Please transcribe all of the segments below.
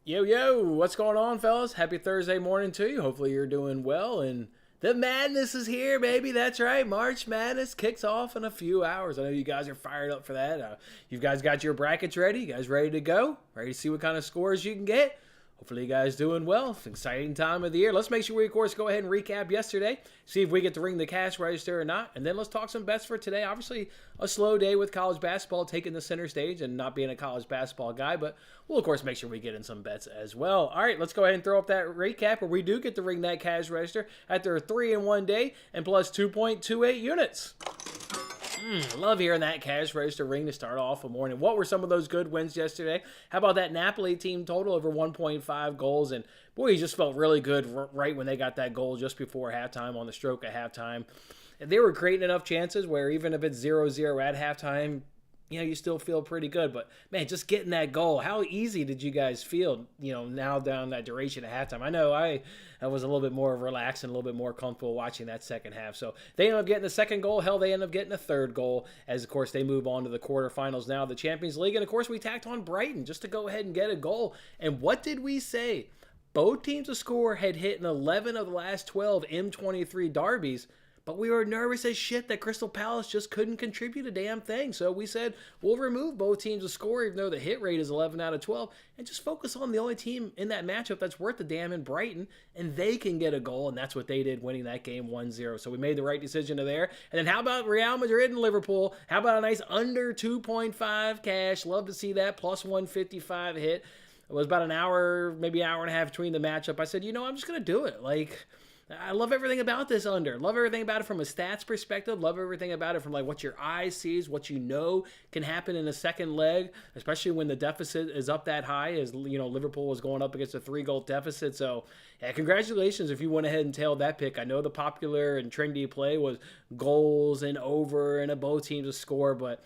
Yo, yo, what's going on, fellas? Happy Thursday morning to you. Hopefully, you're doing well. And the madness is here, baby. That's right. March Madness kicks off in a few hours. I know you guys are fired up for that. You guys got your brackets ready? You guys ready to go? Ready to see what kind of scores you can get? Hopefully you guys doing well. It's an exciting time of the year. Let's make sure we, of course, go ahead and recap yesterday. See if we get to ring the cash register or not. And then let's talk some bets for today. Obviously, a slow day with college basketball taking the center stage and not being a college basketball guy. But we'll, of course, make sure we get in some bets as well. All right, let's go ahead and throw up that recap where we do get to ring that cash register after a 3-in-1 day and plus 2.28 units. Love hearing that cash register ring to start off a morning. What were some of those good wins yesterday? How about that Napoli team total over 1.5 goals? And boy, he just felt really good right when they got that goal just before halftime on the stroke of halftime. And they were creating enough chances where even if it's 0-0 at halftime, you still feel pretty good. But, man, just getting that goal, how easy did you guys feel, now down that duration at halftime? I know I was a little bit more relaxed and a little bit more comfortable watching that second half. So they end up getting the second goal. Hell, they end up getting a third goal as, of course, they move on to the quarterfinals now of the Champions League. And, of course, we tacked on Brighton just to go ahead and get a goal. And what did we say? Both teams to score had hit in 11 of the last 12 M23 derbies. But we were nervous as shit that Crystal Palace just couldn't contribute a damn thing. So we said, we'll remove both teams to score, even though the hit rate is 11 out of 12, and just focus on the only team in that matchup that's worth a damn in Brighton, and they can get a goal, and that's what they did, winning that game 1-0. So we made the right decision to there. And then how about Real Madrid and Liverpool? How about a nice under 2.5 cash? Love to see that, plus 155 hit. It was about an hour, maybe an hour and a half between the matchup. I said, I'm just going to do it. I love everything about this under. Love everything about it from a stats perspective. Love everything about it from what your eye sees, what can happen in a second leg, especially when the deficit is up that high, as Liverpool was going up against a 3-goal deficit. So, yeah, congratulations if you went ahead and tailed that pick. I know the popular and trendy play was goals and over and a both teams to score, but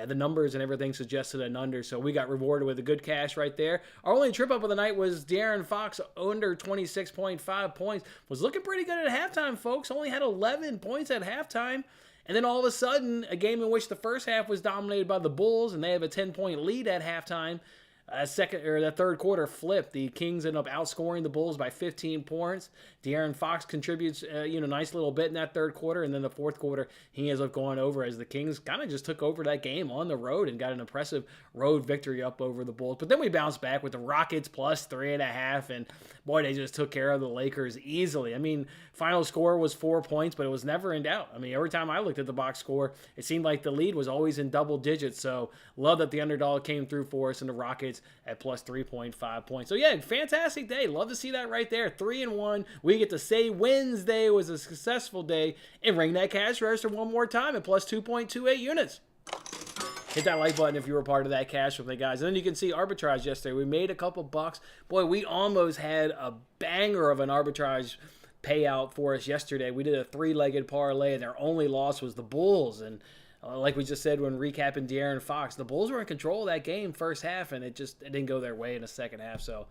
the numbers and everything suggested an under, so we got rewarded with a good cash right there. Our only trip up of the night was De'Aaron Fox under 26.5 points. Was looking pretty good at halftime, folks. Only had 11 points at halftime. And then all of a sudden, a game in which the first half was dominated by the Bulls, and they have a 10-point lead at halftime. The third quarter flipped. The Kings end up outscoring the Bulls by 15 points. De'Aaron Fox contributes, nice little bit in that third quarter, and then the fourth quarter he ends up going over as the Kings kind of just took over that game on the road and got an impressive road victory up over the Bulls. But then we bounced back with the Rockets plus 3.5, and boy, they just took care of the Lakers easily. I mean, final score was 4 points, but it was never in doubt. I mean, every time I looked at the box score, it seemed like the lead was always in double digits. So love that the underdog came through for us, and the Rockets at plus 3.5 points. So yeah, fantastic day. Love to see that right there. 3-1. We get to say Wednesday was a successful day and ring that cash register one more time at plus 2.28 units. Hit that like button if you were part of that cash with me, guys. And then you can see arbitrage yesterday. We made a couple bucks. Boy, we almost had a banger of an arbitrage payout for us yesterday. We did a 3-legged parlay, and their only loss was the Bulls. And like we just said when recapping De'Aaron Fox, the Bulls were in control of that game first half, and it didn't go their way in the second half. So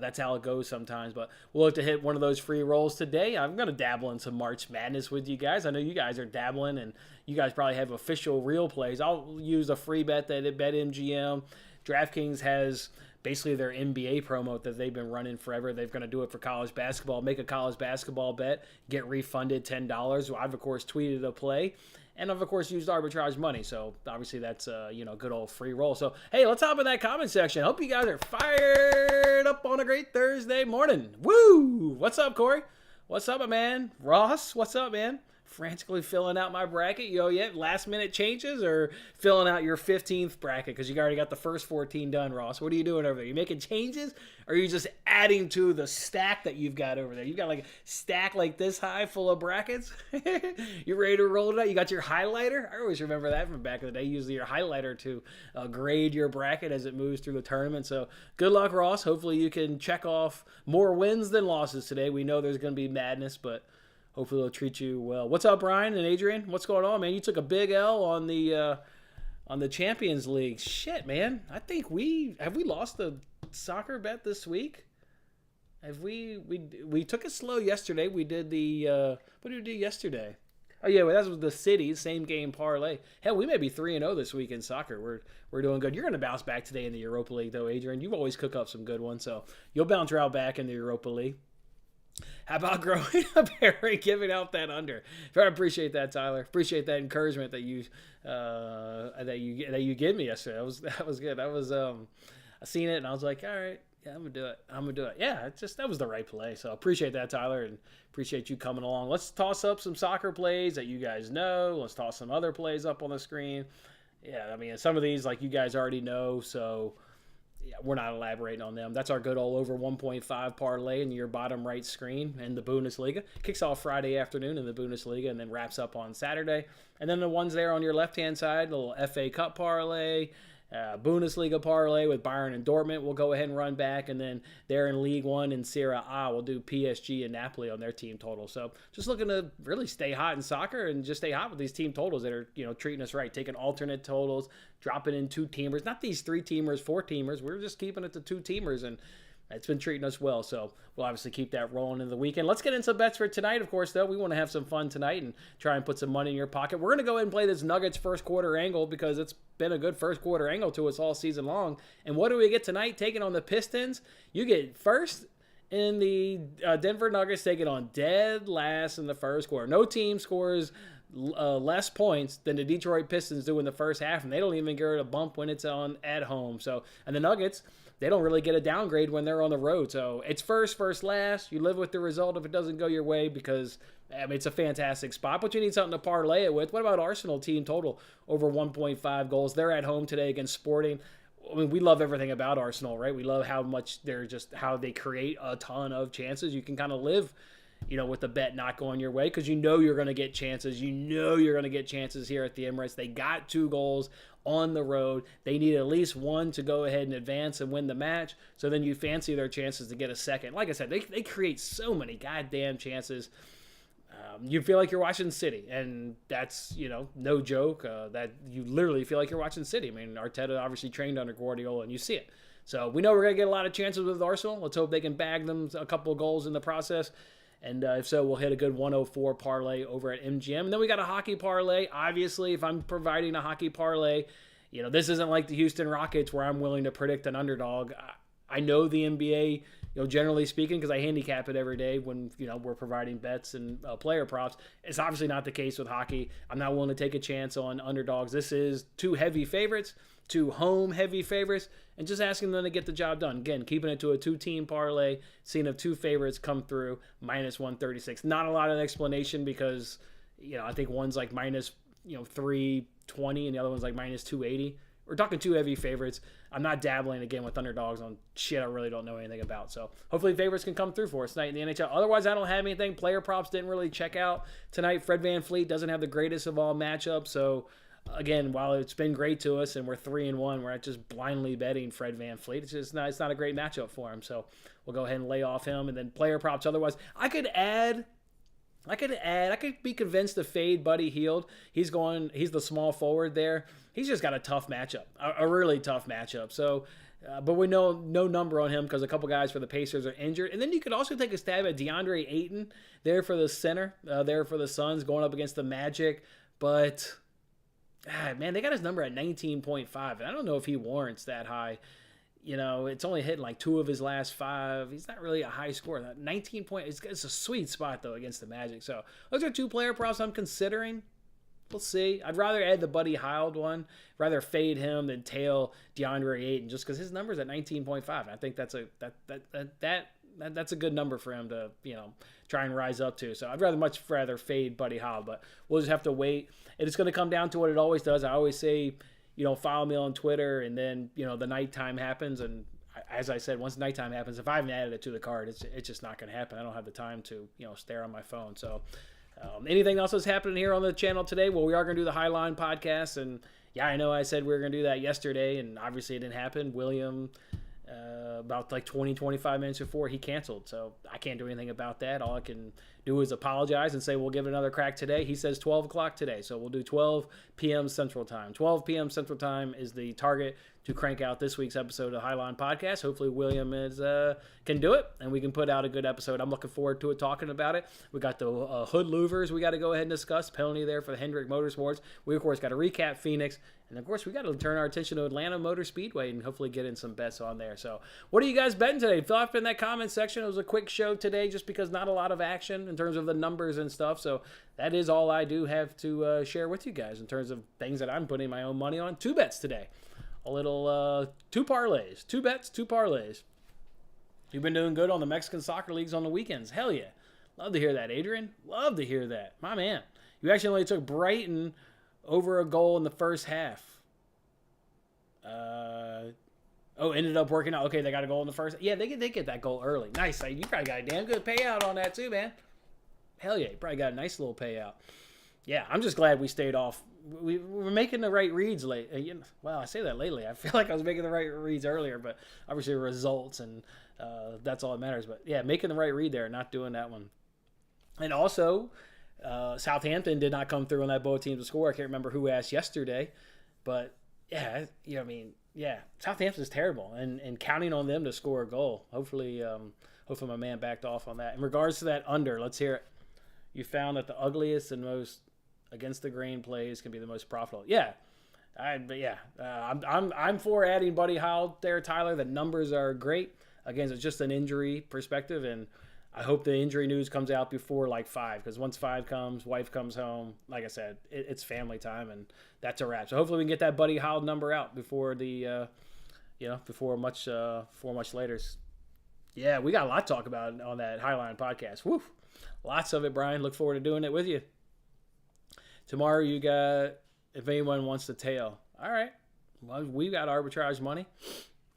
that's how it goes sometimes. But we'll have to hit one of those free rolls today. I'm going to dabble in some March Madness with you guys. I know you guys are dabbling, and you guys probably have official real plays. I'll use a free bet that at BetMGM. DraftKings has basically their NBA promo that they've been running forever. They're going to do it for college basketball. Make a college basketball bet, get refunded $10. I've, of course, tweeted a play. And I've, of course, used arbitrage money. So, obviously, that's a good old free roll. So, hey, let's hop in that comment section. Hope you guys are fired up on a great Thursday morning. Woo! What's up, Corey? What's up, my man? Ross, what's up, man? Frantically filling out my bracket. Last minute changes or filling out your 15th bracket because you already got the first 14 done, Ross. What are you doing over there? You making changes or are you just adding to the stack that you've got over there? You've got like a stack like this high full of brackets. You ready to roll it out? You got your highlighter? I always remember that from back in the day. Using your highlighter to grade your bracket as it moves through the tournament. So good luck, Ross. Hopefully you can check off more wins than losses today. We know there's going to be madness, but hopefully they'll treat you well. What's up, Brian and Adrian? What's going on, man? You took a big L on the Champions League. Shit, man. I think we lost the soccer bet this week. Have we took it slow yesterday. We did the what did we do yesterday? Oh yeah, well, that's the city same game parlay. Hell, we may be 3-0 this week in soccer. We're doing good. You're going to bounce back today in the Europa League, though, Adrian. You always cook up some good ones, so you'll bounce right back in the Europa League. How about growing up Harry giving out that under? I appreciate that, Tyler. Appreciate that encouragement that you gave me yesterday. That was good. I seen it and I was like, all right, yeah, I'm gonna do it. Yeah, that was the right play. So appreciate that, Tyler, and appreciate you coming along. Let's toss up some soccer plays that you guys know. Let's toss some other plays up on the screen. Yeah, I mean, some of these like you guys already know, so yeah, we're not elaborating on them. That's our good all over 1.5 parlay in your bottom right screen in the Bundesliga. Kicks off Friday afternoon in the Bundesliga and then wraps up on Saturday. And then the ones there on your left-hand side, the little FA Cup parlay, Bundesliga parlay with Bayern and Dortmund. We'll go ahead and run back. And then there in League One and Serie A, we'll do PSG and Napoli on their team total. So just looking to really stay hot in soccer and just stay hot with these team totals that are, treating us right. Taking alternate totals, dropping in 2-teamers. Not these 3-teamers, 4-teamers. We're just keeping it to 2-teamers. And it's been treating us well, so we'll obviously keep that rolling in the weekend. Let's get into some bets for tonight, of course, though. We want to have some fun tonight and try and put some money in your pocket. We're going to go ahead and play this Nuggets first quarter angle because it's been a good first quarter angle to us all season long. And what do we get tonight? Taking on the Pistons. You get first in the Denver Nuggets taking on dead last in the first quarter. No team scores less points than the Detroit Pistons do in the first half, and they don't even get a bump when it's on at home. So, and the Nuggets, they don't really get a downgrade when they're on the road. So it's first last. You live with the result if it doesn't go your way because it's a fantastic spot, but you need something to parlay it with. What about Arsenal team total over 1.5 goals? They're at home today against Sporting. I mean, we love everything about Arsenal, right? We love how much how they create a ton of chances. You can kind of live, with the bet not going your way because you're going to get chances. You're going to get chances here at the Emirates. They got 2 goals on the road. They need at least 1 to go ahead and advance and win the match. So then you fancy their chances to get a second. Like I said, they create so many goddamn chances. You feel like you're watching City, and that's, no joke. That you literally feel like you're watching City. I mean, Arteta obviously trained under Guardiola, and you see it. So we know we're going to get a lot of chances with Arsenal. Let's hope they can bag them a couple of goals in the process. And if so, we'll hit a good 104 parlay over at MGM. And then we got a hockey parlay. Obviously, if I'm providing a hockey parlay, this isn't like the Houston Rockets where I'm willing to predict an underdog. I know the NBA, generally speaking, because I handicap it every day when, we're providing bets and player props. It's obviously not the case with hockey. I'm not willing to take a chance on underdogs. This is 2 heavy favorites, 2 home heavy favorites, and just asking them to get the job done. Again, keeping it to a 2-team parlay, seeing if 2 favorites come through, minus 136. Not a lot of explanation because, I think one's like minus, 320 and the other one's like minus 280. We're talking 2 heavy favorites. I'm not dabbling again with underdogs on shit I really don't know anything about. So hopefully favorites can come through for us tonight in the NHL. Otherwise, I don't have anything. Player props didn't really check out tonight. Fred VanVleet doesn't have the greatest of all matchups. So again, while it's been great to us and we're 3-1, we're not just blindly betting Fred VanVleet. It's not a great matchup for him. So we'll go ahead and lay off him. And then player props otherwise. I could be convinced to fade Buddy Hield. He's the small forward there. He's just got a tough matchup, a really tough matchup. So, but we know no number on him because a couple guys for the Pacers are injured. And then you could also take a stab at DeAndre Ayton there for the center, there for the Suns going up against the Magic. But, man, they got his number at 19.5. And I don't know if he warrants that high. It's only hitting like 2 of his last 5. He's not really a high scorer. 19 points. It's a sweet spot, though, against the Magic. So those are 2 player props I'm considering. We'll see. I'd rather add the Buddy Hield one. Rather fade him than tail DeAndre Ayton just because his number's at 19.5. I think that's a good number for him to, try and rise up to. So I'd much rather fade Buddy Hield. But we'll just have to wait. It's going to come down to what it always does. I always say, follow me on Twitter, and then, the nighttime happens. And as I said, once nighttime happens, if I haven't added it to the card, it's just not going to happen. I don't have the time to, stare on my phone. So anything else that's happening here on the channel today? Well, we are going to do the Highline podcast. And yeah, I know I said we were going to do that yesterday, and obviously it didn't happen. William, about like 20-25 minutes before, he canceled. So I can't do anything about that. All I can do is apologize and say we'll give it another crack today. He says 12 o'clock today. So we'll do 12 p.m. Central Time. 12 p.m. Central Time is the target to crank out this week's episode of Highline Podcast. Hopefully William can do it, and we can put out a good episode. I'm looking forward to it, talking about it. We got the hood louvers we got to go ahead and discuss. Penalty there for the Hendrick Motorsports. We, of course, got to recap Phoenix. And, of course, we got to turn our attention to Atlanta Motor Speedway and hopefully get in some bets on there. So what are you guys betting today? Fill up in that comment section. It was a quick show today just because not a lot of action in terms of the numbers and stuff. So that is all I do have to share with you guys in terms of things that I'm putting my own money on. 2 bets today. A little 2 parlays. 2 bets, 2 parlays. You've been doing good on the Mexican soccer leagues on the weekends. Hell yeah. Love to hear that, Adrian. Love to hear that. My man. You actually only took Brighton over a goal in the first half. Ended up working out. Okay, they got a goal in the first. Yeah, they get that goal early. Nice. You probably got a damn good payout on that too, man. Hell yeah, you probably got a nice little payout. Yeah, I'm just glad we stayed off. We were making the right reads late. Well, I say that lately. I feel like I was making the right reads earlier, but obviously results, and that's all that matters. But yeah, making the right read there, not doing that one. And also, Southampton did not come through on that both teams to score. I can't remember who asked yesterday, but yeah, Southampton's terrible, and counting on them to score a goal. Hopefully my man backed off on that. In regards to that under, let's hear it. You found that the ugliest and most against the grain plays can be the most profitable. Yeah, I'm for adding Buddy Howell there, Tyler. The numbers are great. Again, it's just an injury perspective, and I hope the injury news comes out before like 5, because once 5 comes, wife comes home. Like I said, it's family time, and that's a wrap. So hopefully we can get that Buddy Howell number out before before much later. Yeah, we got a lot to talk about on that Highline Podcast. Woo, lots of it, Brian. Look forward to doing it with you. Tomorrow you got if anyone wants to tail. All right, well, we got arbitrage money.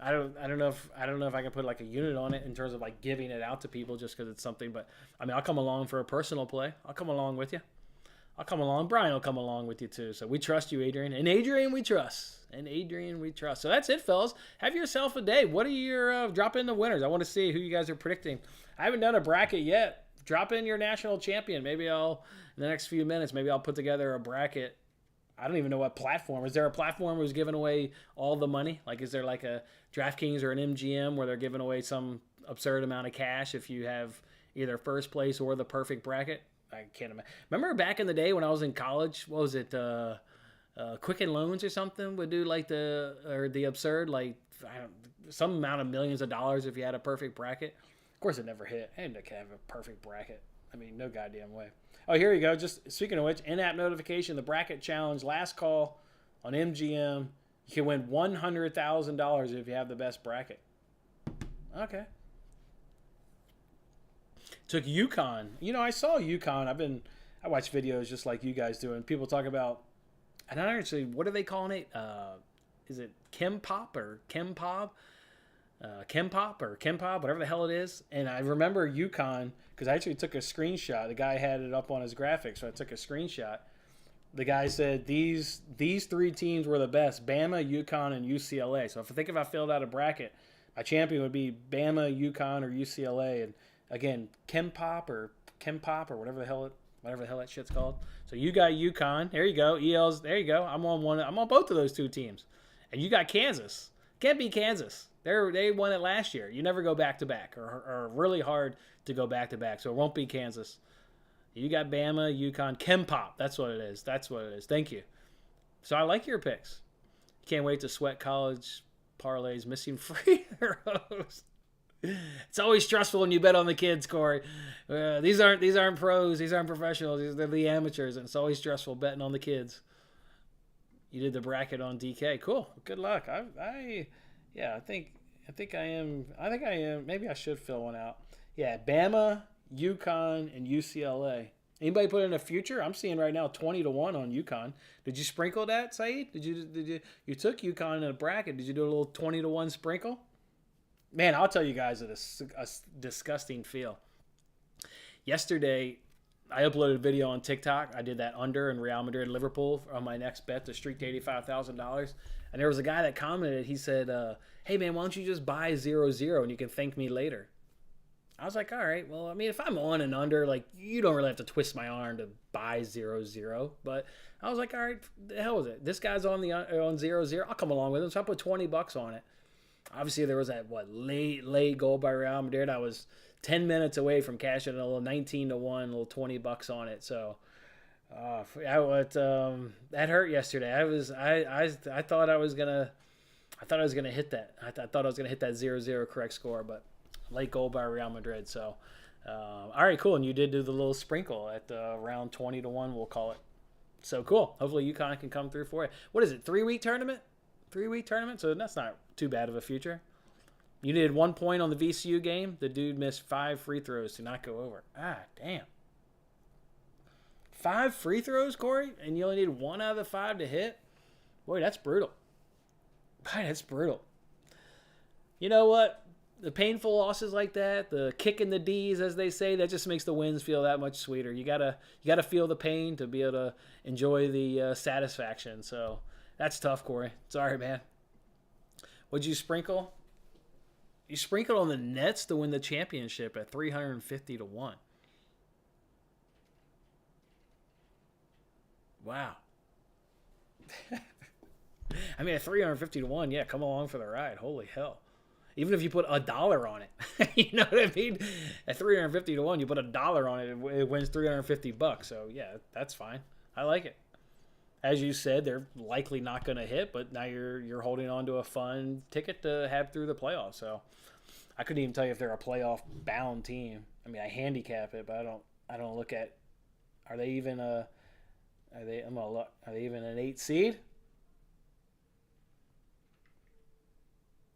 I don't know if I can put like a unit on it in terms of like giving it out to people just because it's something. But I mean, I'll come along for a personal play. I'll come along with you. I'll come along. Brian will come along with you too. So we trust you, Adrian. And Adrian we trust. So that's it, fellas. Have yourself a day. What are your drop in the winners? I want to see who you guys are predicting. I haven't done a bracket yet. Drop in your national champion. Maybe in the next few minutes, maybe I'll put together a bracket. I don't even know what platform. Is there a platform who's giving away all the money? Like, is there like a DraftKings or an MGM where they're giving away some absurd amount of cash if you have either first place or the perfect bracket? I can't imagine. Remember back in the day when I was in college, what was it, Quicken Loans or something would do like the absurd, like some amount of millions of dollars if you had a perfect bracket. Of course it never hit. I didn't have a perfect bracket. I mean, no goddamn way. Oh, here you go. Just speaking of which, in-app notification, the bracket challenge, last call on MGM. You can win $100,000 if you have the best bracket. Okay. Took UConn. I saw UConn. I watch videos just like you guys do, and people talk about, and I actually, what are they calling it? Is it Chem Pop or Chem Pop? Chem Pop or Chem Pop, whatever the hell it is. And I remember UConn because I actually took a screenshot. The guy had it up on his graphics, so I took a screenshot. The guy said these 3 teams were the best: Bama, UConn, and UCLA. So if I filled out a bracket, my champion would be Bama, UConn, or UCLA. And again, Chem Pop or whatever the hell that shit's called. So you got UConn. There you go. EL's. There you go. I'm on both of those 2 teams. And you got Kansas. Can't beat Kansas. They won it last year. You never go back-to-back, or really hard to go back-to-back, so it won't be Kansas. You got Bama, UConn, Chem Pop. That's what it is. Thank you. So I like your picks. Can't wait to sweat college parlays, missing free throws. It's always stressful when you bet on the kids, Corey. These aren't pros. These aren't professionals. They're the amateurs, and it's always stressful betting on the kids. You did the bracket on DK. Cool. Good luck. I think I am. Maybe I should fill one out. Yeah, Bama, UConn, and UCLA. Anybody put in a future? I'm seeing right now 20-1 on UConn. Did you sprinkle that, Saeed? Did you took UConn in a bracket? Did you do a little 20-1 sprinkle? Man, I'll tell you guys a disgusting feel. Yesterday, I uploaded a video on TikTok. I did that under in Real Madrid Liverpool on my next bet to streak to $85,000. And there was a guy that commented. He said, hey, man, why don't you just buy 0-0 and you can thank me later? I was like, all right, well, I mean, if I'm on and under, like, you don't really have to twist my arm to buy 0-0. But I was like, all right, the hell with it. This guy's on 0-0. I'll come along with him. So I put $20 on it. Obviously, there was that, late goal by Real Madrid. I was 10 minutes away from cashing a little 19-1, a little $20 on it. So that hurt yesterday. I thought I was gonna hit that. I thought I was gonna hit that 0-0 correct score, but late goal by Real Madrid. So, all right, cool. And you did do the little sprinkle at around 20-1, we'll call it. So cool. Hopefully UConn can come through for it. What is it? 3-week tournament? 3-week tournament. So that's not too bad of a future. You needed 1 point on the VCU game. The dude missed 5 free throws to not go over. Ah, damn. 5 free throws, Corey, and you only need 1 out of the 5 to hit. Boy, that's brutal. Boy, that's brutal. You know what? The painful losses like that, the kick in the D's, as they say, that just makes the wins feel that much sweeter. You gotta feel the pain to be able to enjoy the satisfaction. So that's tough, Corey. Sorry, man. What'd you sprinkle? You sprinkled on the Nets to win the championship at 350-1. Wow. I mean, at 350-1, yeah, come along for the ride. Holy hell. Even if you put $1 on it, you know what I mean? At 350-1, you put $1 on it, it wins $350. So yeah, that's fine. I like it. As you said, they're likely not going to hit, but now you're holding on to a fun ticket to have through the playoffs. So I couldn't even tell you if they're a playoff bound team. I mean, I handicap it, but I don't look at. Are they even a? Are they even an 8 seed?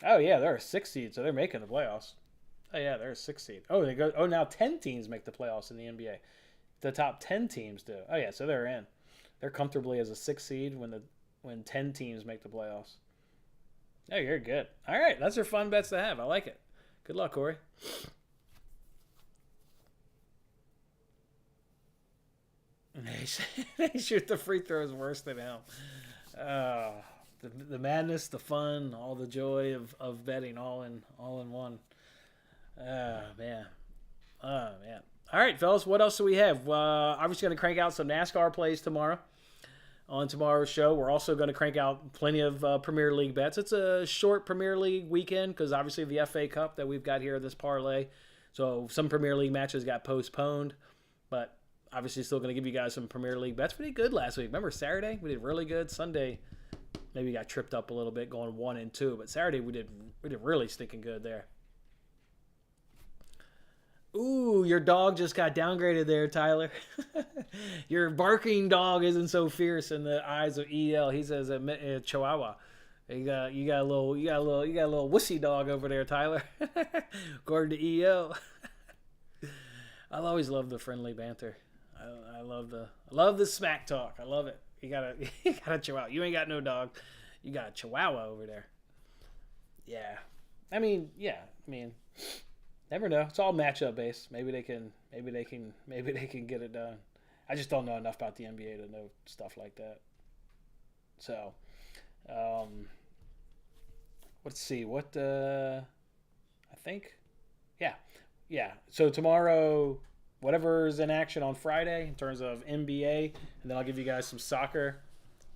Oh yeah, they're a 6 seed, so they're making the playoffs. Oh yeah, they're a 6 seed. Oh, they go. Oh, now 10 teams make the playoffs in the NBA. The top 10 teams do. Oh yeah, so they're in. They're comfortably as a 6 seed when 10 teams make the playoffs. Oh, you're good. All right, those are fun bets to have. I like it. Good luck, Corey. They shoot the free throws worse than him. The madness, the fun, all the joy of betting, all in one. Oh man. All right, fellas. What else do we have? I'm just going to crank out some NASCAR plays tomorrow. On tomorrow's show, we're also going to crank out plenty of Premier League bets. It's a short Premier League weekend because obviously the FA Cup that we've got here, this parlay. So some Premier League matches got postponed, but obviously still going to give you guys some Premier League bets. We did good last week. Remember Saturday? We did really good. Sunday, maybe got tripped up a little bit going 1 and 2, but Saturday we did really stinking good there. Ooh, your dog just got downgraded there, Tyler. Your barking dog isn't so fierce in the eyes of EL. He says a Chihuahua. You got a little wussy dog over there, Tyler. According to EL. I'll always love the friendly banter. I love the smack talk. I love it. You got a Chihuahua. You ain't got no dog. You got a Chihuahua over there. Yeah. I mean, never know. It's all matchup based. Maybe they can get it done. I just don't know enough about the NBA to know stuff like that. So, let's see what I think. Yeah. So tomorrow, whatever's in action on Friday in terms of NBA, and then I'll give you guys some soccer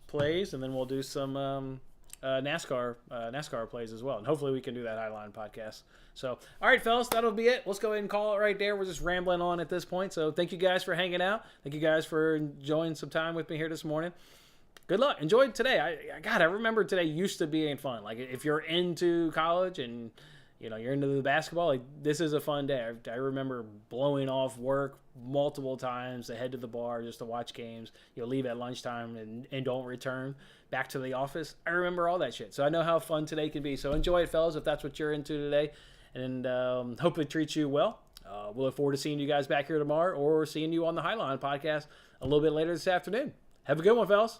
plays, and then we'll do some NASCAR plays as well, and hopefully we can do that Highline podcast. So, all right, fellas, that'll be it. Let's go ahead and call it right there. We're just rambling on at this point. So, thank you guys for hanging out. Thank you guys for enjoying some time with me here this morning. Good luck. Enjoy today. I remember today used to being fun. Like if you're into college and you're into the basketball, like this is a fun day. I remember blowing off work multiple times to head to the bar just to watch games. Leave at lunchtime and don't return back to the office. I remember all that shit. So I know how fun today can be. So enjoy it, fellas, if that's what you're into today. And hope it treats you well. We'll look forward to seeing you guys back here tomorrow or seeing you on the Highline podcast a little bit later this afternoon. Have a good one, fellas.